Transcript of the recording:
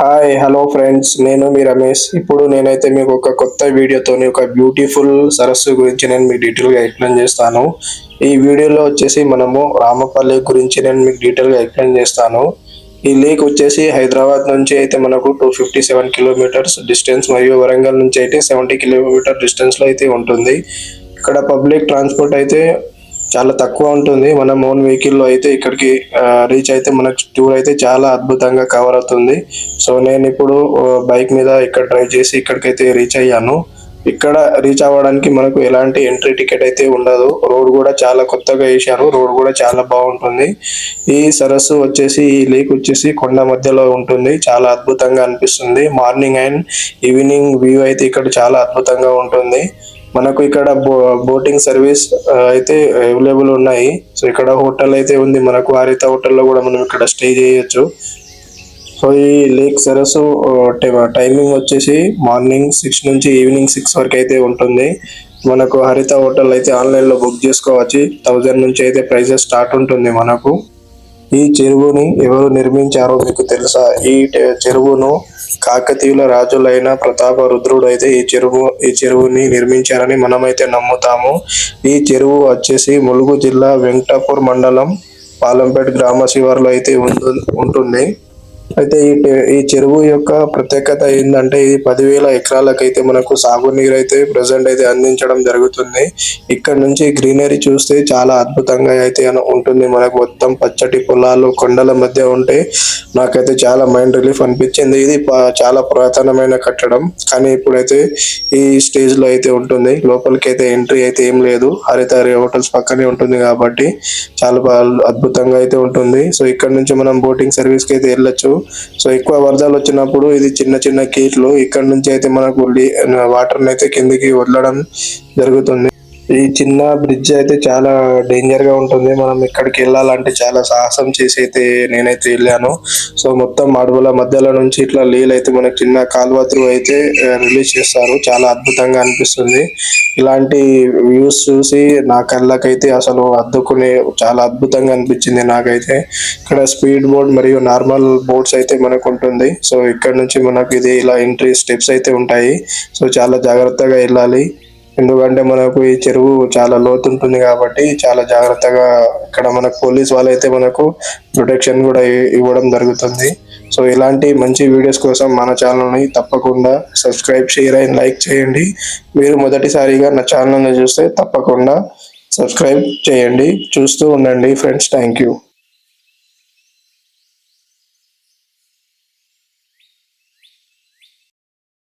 Hi hello friends, నేను మీ రమేష్. ఇప్పుడు నేనైతే మీకు ఒక కొత్త వీడియోతోని ఒక బ్యూటిఫుల్ సరస్సు గురించి నేను మీకు డీటెయిల్గా ఎక్స్ప్లెయిన్ చేస్తాను. ఈ వీడియోలో వచ్చేసి మనము రామపల్లి గురించి నేను మీకు డీటెయిల్గా ఎక్స్ప్లెయిన్ చేస్తాను. ఈ లేక్ వచ్చేసి హైదరాబాద్ నుంచి అయితే మనకు 257 కిలోమీటర్స్ డిస్టెన్స్ మరియు వరంగల్ నుంచి అయితే 70 కిలోమీటర్ డిస్టెన్స్లో అయితే ఉంటుంది. ఇక్కడ పబ్లిక్ ట్రాన్స్పోర్ట్ అయితే చాలా తక్కువ ఉంటుంది. మనం ఓన్ వెహికల్లో అయితే ఇక్కడికి రీచ్ అయితే మనకు టూర్ అయితే చాలా అద్భుతంగా కవర్ అవుతుంది. సో నేను ఇప్పుడు బైక్ మీద ఇక్కడ డ్రైవ్ చేసి ఇక్కడికైతే రీచ్ అయ్యాను. ఇక్కడ రీచ్ అవ్వడానికి మనకు ఎలాంటి ఎంట్రీ టికెట్ అయితే ఉండదు. రోడ్ కూడా చాలా కొత్తగా వేశారు. రోడ్ కూడా చాలా బాగుంటుంది. ఈ సరస్సు వచ్చేసి ఈ లేక్ వచ్చేసి కొండ మధ్యలో ఉంటుంది. చాలా అద్భుతంగా అనిపిస్తుంది. మార్నింగ్ అండ్ ఈవినింగ్ వ్యూ అయితే ఇక్కడ చాలా అద్భుతంగా ఉంటుంది. మనకు ఇక్కడ బోటింగ్ సర్వీస్ అయితే అవైలబుల్ ఉన్నాయి. సో ఇక్కడ హోటల్ అయితే ఉంది. మనకు హరిత హోటల్లో కూడా మనం ఇక్కడ స్టే చేయొచ్చు. సో ఈ లేక్ సరస్సు టైమింగ్ వచ్చేసి మార్నింగ్ 6 నుంచి ఈవినింగ్ 6 వరకు అయితే ఉంటుంది. మనకు హరిత హోటల్ అయితే ఆన్లైన్లో బుక్ చేసుకోవచ్చు. 1000 నుంచి అయితే ప్రైజెస్ స్టార్ట్ ఉంటుంది మనకు. ఈ చెరువుని ఎవరు నిర్మించారో మీకు తెలుసా? ఈ చెరువును కాకతీయుల రాజులైన ప్రతాపరుద్రుడు అయితే ఈ చెరువుని నిర్మించారని మనమైతే నమ్ముతాము. ఈ చెరువు వచ్చేసి ములుగు జిల్లా వెంకటాపూర్ మండలం పాలంపేట గ్రామ శివారులో అయితే ఉంటుంది. అయితే ఈ చెరువు యొక్క ప్రత్యేకత ఏంటంటే ఇది 10,000 ఎకరాలకైతే మనకు సాగునీరు అయితే ప్రజెంట్ అయితే అందించడం జరుగుతుంది. ఇక్కడ నుంచి గ్రీనరీ చూస్తే చాలా అద్భుతంగా అయితే ఉంటుంది. మనకు మొత్తం పచ్చటి పొలాలు కొండల మధ్య ఉంటే నాకైతే చాలా మైండ్ రిలీఫ్ అనిపించింది. ఇది చాలా పురాతనమైన కట్టడం, కానీ ఇప్పుడైతే ఈ స్టేజ్ లో అయితే ఉంటుంది. లోపలికి అయితే ఎంట్రీ అయితే ఏం లేదు. హరిత హోటల్స్ పక్కనే ఉంటుంది కాబట్టి చాలా అద్భుతంగా అయితే ఉంటుంది. సో ఇక్కడ నుంచి మనం బోటింగ్ సర్వీస్ కి అయితే వెళ్ళొచ్చు. సో ఎక్కువ వరదలు వచ్చినప్పుడు ఇది చిన్న చిన్న గేట్లు, ఇక్కడ నుంచి అయితే మనకు వాటర్ అయితే కిందికి వదలడం జరుగుతుంది. ఈ చిన్న బ్రిడ్జ్ అయితే చాలా డేంజర్ గా ఉంటుంది. మనం ఇక్కడికి వెళ్ళాలంటే చాలా సాహసం చేసి అయితే నేనైతే వెళ్ళాను. సో మొత్తం అడవుల మధ్యలో నుంచి ఇట్లా నీళ్ళు అయితే మనకు చిన్న కాలువ త్రూ అయితే రిలీజ్ చేస్తారు. చాలా అద్భుతంగా అనిపిస్తుంది. ఇలాంటి వ్యూస్ చూసి నా కళ్ళకైతే అసలు అద్దుకునే చాలా అద్భుతంగా అనిపించింది నాకైతే. ఇక్కడ స్పీడ్ బోట్ మరియు నార్మల్ బోట్స్ అయితే మనకు ఉంటుంది. సో ఇక్కడ నుంచి మనకు ఇది ఇలా ఎంట్రీ స్టెప్స్ అయితే ఉంటాయి. సో చాలా జాగ్రత్తగా వెళ్ళాలి. ఎందుకంటే మనకు ఈ చెరువు చాలా లోతు ఉంటుంది కాబట్టి చాలా జాగ్రత్తగా ఇక్కడ మనకు పోలీస్ వాళ్ళు అయితే మనకు ప్రొటెక్షన్ కూడా ఇవ్వడం జరుగుతుంది. సో ఇలాంటి మంచి వీడియోస్ కోసం మన ఛానల్ని తప్పకుండా సబ్స్క్రైబ్, షేర్ అండ్ లైక్ చేయండి. మీరు మొదటిసారిగా నా ఛానల్ని చూస్తే తప్పకుండా సబ్స్క్రైబ్ చేయండి. చూస్తూ ఉండండి ఫ్రెండ్స్. Thank you.